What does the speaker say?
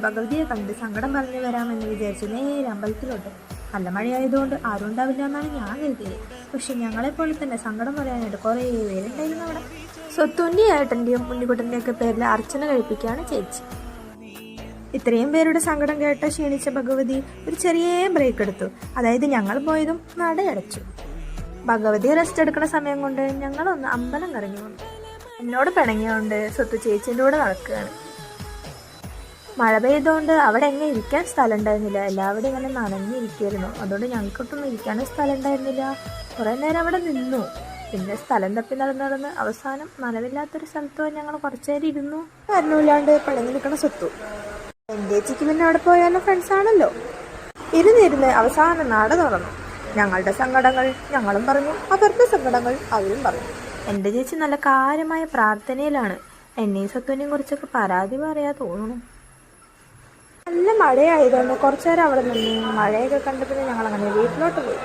ഭഗവതിയെ കണ്ട് സങ്കടം പറഞ്ഞു വരാമെന്ന് വിചാരിച്ചു നേരെ അമ്പലത്തിലോട്ട്. നല്ല മഴയായതുകൊണ്ട് ആരും ഉണ്ടാവില്ല എന്നാണ് ഞാൻ കരുതിയത്. പക്ഷെ ഞങ്ങളെപ്പോലെ തന്നെ സങ്കടം പറയാനായിട്ട് കുറേ പേരുണ്ടായിരുന്നു അവിടെ. സ്വത്തുവിൻ്റെയും ഏട്ടൻ്റെയും ഉണ്ണിക്കുട്ടൻ്റെയും ഒക്കെ പേരിൽ അർച്ചന കഴിപ്പിക്കുകയാണ് ചേച്ചി. ഇത്രയും പേരുടെ സങ്കടം കേട്ട ക്ഷീണിച്ച ഭഗവതി ഒരു ചെറിയ ബ്രേക്ക് എടുത്തു. അതായത് ഞങ്ങൾ പോയതും നടയടച്ചു. ഭഗവതി റെസ്റ്റ് എടുക്കുന്ന സമയം കൊണ്ട് ഞങ്ങളൊന്ന് അമ്പലം കറങ്ങി വന്നു. എന്നോട് പിണങ്ങിയോണ്ട് സ്വത്ത് ചേച്ചീൻ്റെ കൂടെ നടക്കുകയാണ്. മഴ പെയ്തുകൊണ്ട് അവിടെ എങ്ങനെ ഇരിക്കാൻ സ്ഥലം ഉണ്ടായിരുന്നില്ല. എല്ലാവരും ഇങ്ങനെ നനഞ്ഞിരിക്കുമായിരുന്നു. അതുകൊണ്ട് ഞങ്ങൾക്കൊട്ടൊന്നും ഇരിക്കാനും സ്ഥലം ഉണ്ടായിരുന്നില്ല. കുറേ നേരം അവിടെ നിന്നു. പിന്നെ സ്ഥലം തപ്പി നടന്ന് അവസാനം നനവില്ലാത്തൊരു സ്ഥലത്ത് ഞങ്ങൾ കുറച്ചു നേരം ഇരുന്നു. കാരണമില്ലാണ്ട് പിണങ്ങി നിൽക്കണ സ്വത്തു. എൻ്റെ ചേച്ചിക്ക് പിന്നെ അവിടെ പോയാലും ഫ്രണ്ട്സാണല്ലോ. ഇരുന്നിരുന്ന് അവസാനം നാട് തുറന്നു. ഞങ്ങളുടെ സങ്കടങ്ങൾ ഞങ്ങളും പറഞ്ഞു, അവരുടെ സങ്കടങ്ങൾ അവരും പറഞ്ഞു. എൻ്റെ ചേച്ചി നല്ല കാര്യമായ പ്രാർത്ഥനയിലാണ്. എന്നെയും സ്വത്തുവിനെയും കുറിച്ചൊക്കെ പരാതി പറയാ തോന്നുന്നു. നല്ല മഴയായതുകൊണ്ട് കുറച്ചു നേരം അവിടെ നിന്ന് മഴയൊക്കെ കണ്ടപ്പോൾ ഞങ്ങൾ അങ്ങനെ വീട്ടിലോട്ട് പോയി.